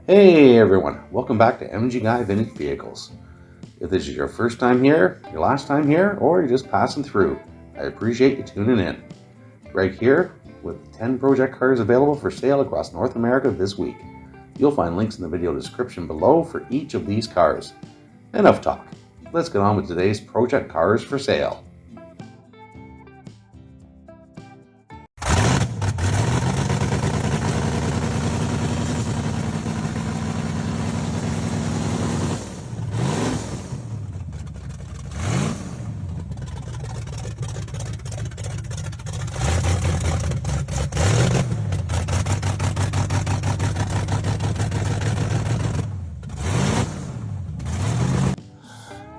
Hey everyone, welcome back to MG Guy Vintage Vehicles. If this is your first time here, your last time here, or you're just passing through, I appreciate you tuning in. Right here, with 10 project cars available for sale across North America this week. You'll find links in the video description below for each of these cars. Enough talk, let's get on with today's project cars for sale.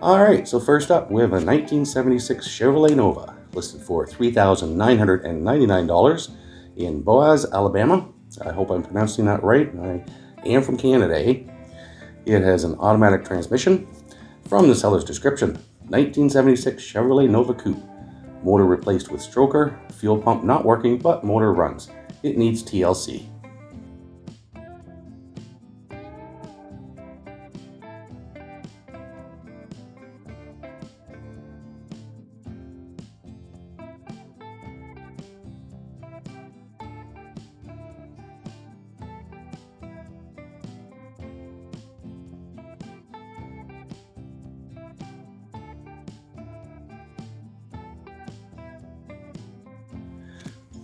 Alright, so first up we have a 1976 Chevrolet Nova, listed for $3,999 in Boaz, Alabama. I hope I'm pronouncing that right. I am from Canada, eh? It has an automatic transmission. From the seller's description, 1976 Chevrolet Nova Coupe. Motor replaced with stroker, fuel pump not working, but motor runs. It needs TLC.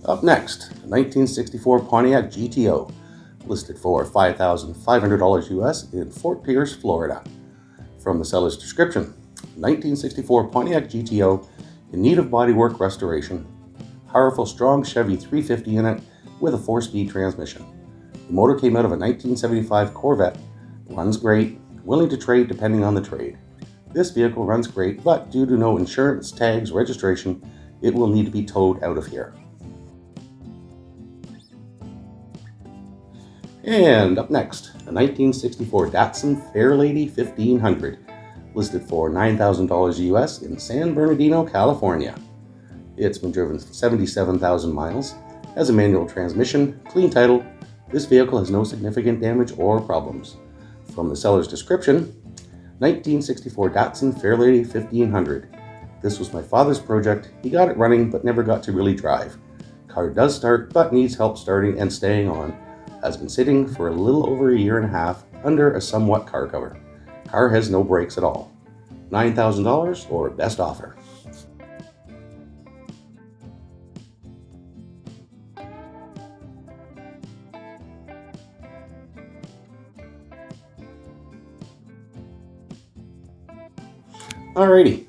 Up next, a 1964 Pontiac GTO, listed for $5,500 US in Fort Pierce, Florida. From the seller's description, 1964 Pontiac GTO in need of bodywork restoration, powerful strong Chevy 350 in it with a 4-speed transmission. The motor came out of a 1975 Corvette, runs great, willing to trade depending on the trade. This vehicle runs great, but due to no insurance, tags, registration, it will need to be towed out of here. And up next, a 1964 Datsun Fairlane 1500, listed for $9,000 US in San Bernardino, California. It's been driven 77,000 miles, has a manual transmission, clean title. This vehicle has no significant damage or problems. From the seller's description, 1964 Datsun Fairlane 1500. This was my father's project. He got it running but never got to really drive. Car does start but needs help starting and staying on. Has been sitting for a little over a year and a half under a somewhat car cover. Car has no brakes at all. $9,000 or best offer. Alrighty,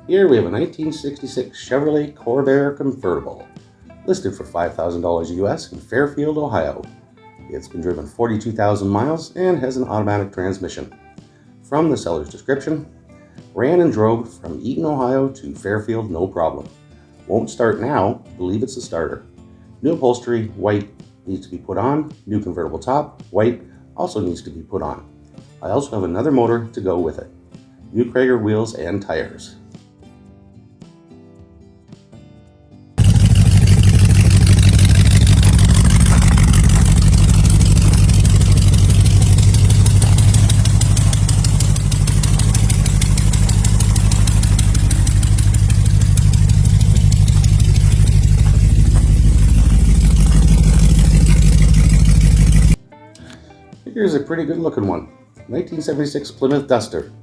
here we have a 1966 Chevrolet Corvette convertible, listed for $5,000 US in Fairfield, Ohio. It's been driven 42,000 miles and has an automatic transmission. From the seller's description, ran and drove from Eaton, Ohio to Fairfield no problem. Won't start now, believe it's a starter. New upholstery, white, needs to be put on. New convertible top, white, also needs to be put on. I also have another motor to go with it. New Krager wheels and tires. Here's a pretty good looking one. 1976 Plymouth Duster,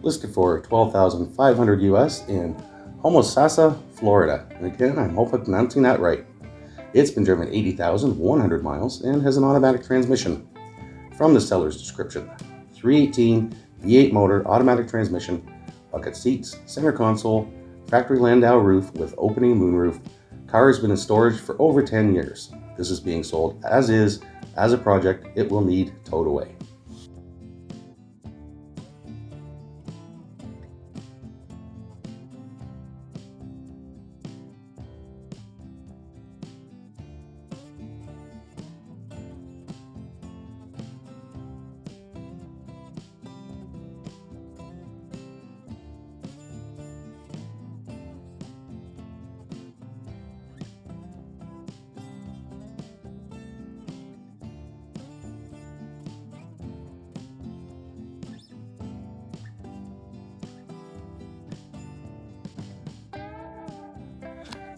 listed for $12,500 US in Homosassa, Florida. And again, I hope I'm pronouncing that right. It's been driven 80,100 miles and has an automatic transmission. From the seller's description, 318 V8 motor, automatic transmission, bucket seats, center console, factory Landau roof with opening moonroof. Car has been in storage for over 10 years. This is being sold as is. As a project, it will need towed away.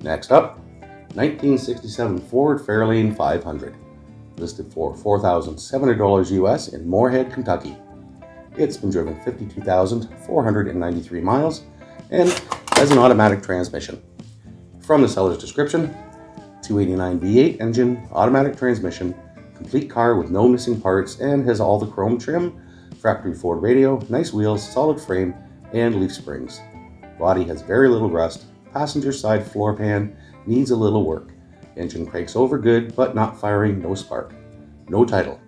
Next up, 1967 Ford Fairlane 500, listed for $4,700 US in Moorhead, Kentucky. It's been driven 52,493 miles and has an automatic transmission. From the seller's description, 289 V8 engine, automatic transmission, complete car with no missing parts, and has all the chrome trim, factory Ford radio, nice wheels, solid frame, and leaf springs. Body has very little rust, passenger side floor pan needs a little work. Engine cranks over good, but not firing, no spark. No title.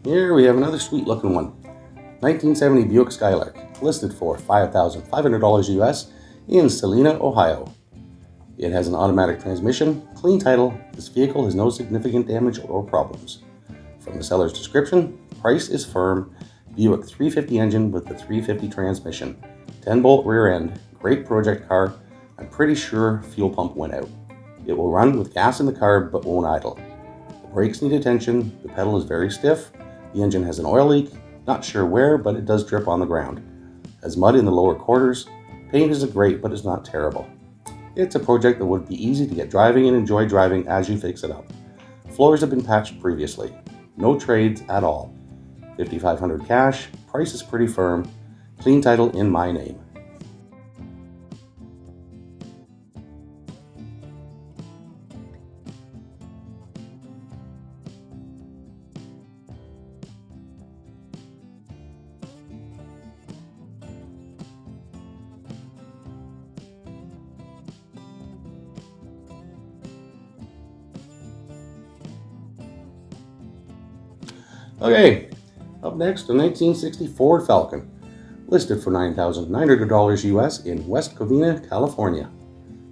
Here we have another sweet looking one. 1970 Buick Skylar, listed for $5,500 US in Salina, Ohio. It has an automatic transmission, clean title. This vehicle has no significant damage or problems. From the seller's description, price is firm. Buick 350 engine with the 350 transmission. 10-bolt rear end, great project car. I'm pretty sure fuel pump went out. It will run with gas in the car but won't idle. The brakes need attention, the pedal is very stiff. The engine has an oil leak, not sure where, but it does drip on the ground. Has mud in the lower quarters. Paint isn't great, but it's not terrible. It's a project that would be easy to get driving and enjoy driving as you fix it up. Floors have been patched previously. No trades at all. $5,500 cash, price is pretty firm. Clean title in my name. Okay, up next, a 1960 Ford Falcon, listed for $9,900 US in West Covina, California.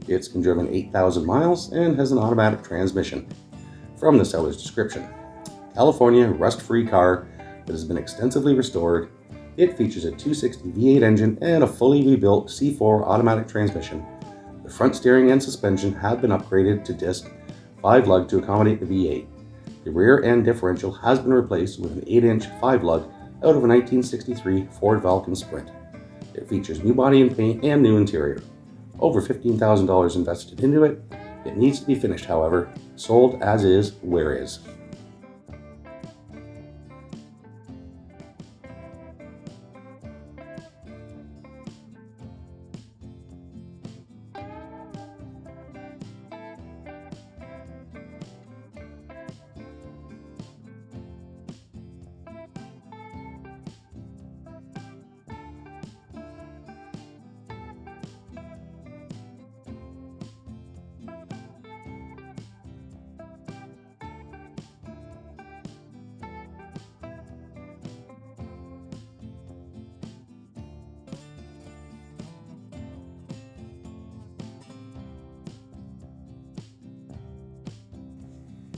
It's been driven 8,000 miles and has an automatic transmission. From the seller's description, California rust-free car that has been extensively restored. It features a 260 V8 engine and a fully rebuilt C4 automatic transmission. The front steering and suspension have been upgraded to disc 5-lug to accommodate the V8. The rear end differential has been replaced with an 8-inch 5-lug out of a 1963 Ford Falcon Sprint. It features new body and paint and new interior. Over $15,000 invested into it. It needs to be finished, however. Sold as is, where is.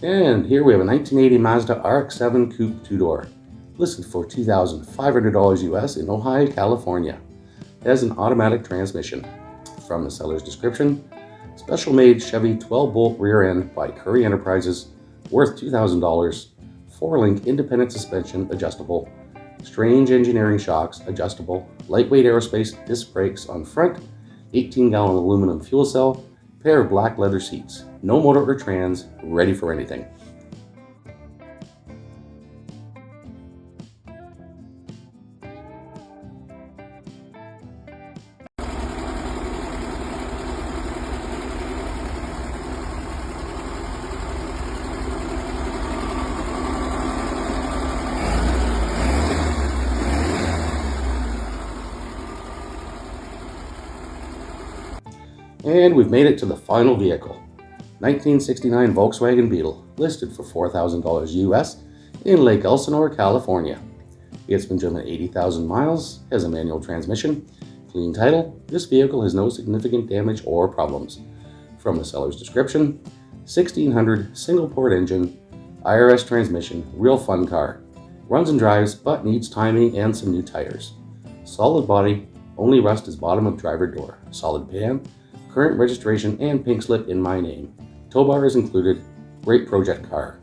And here we have a 1980 Mazda RX7 Coupe 2-door, listed for $2,500 US in Ojai, California. It has an automatic transmission. From the seller's description, special made Chevy 12-bolt rear end by Curry Enterprises, worth $2,000, 4-link independent suspension adjustable, strange engineering shocks adjustable, lightweight aerospace disc brakes on front, 18-gallon aluminum fuel cell, pair of black leather seats, no motor or trans, ready for anything. And we've made it to the final vehicle. 1969 Volkswagen Beetle, listed for $4,000 US in Lake Elsinore, California. It's been driven 80,000 miles, has a manual transmission, clean title. This vehicle has no significant damage or problems. From the seller's description, 1600 single port engine, IRS transmission, real fun car. Runs and drives, but needs timing and some new tires. Solid body, only rust is bottom of driver door. Solid pan, current registration and pink slip in my name. Tow bar is included. Great project car.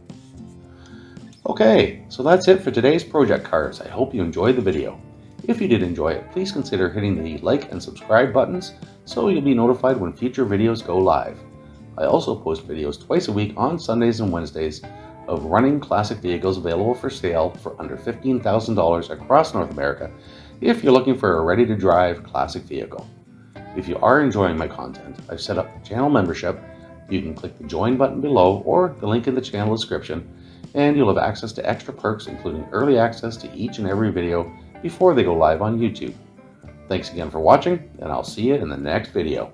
Okay, so that's it for today's project cars. I hope you enjoyed the video. If you did enjoy it, please consider hitting the like and subscribe buttons so you'll be notified when future videos go live. I also post videos twice a week on Sundays and Wednesdays of running classic vehicles available for sale for under $15,000 across North America if you're looking for a ready-to-drive classic vehicle. If you are enjoying my content, I've set up channel membership. You can click the join button below or the link in the channel description, and you'll have access to extra perks including early access to each and every video before they go live on YouTube. Thanks again for watching, and I'll see you in the next video.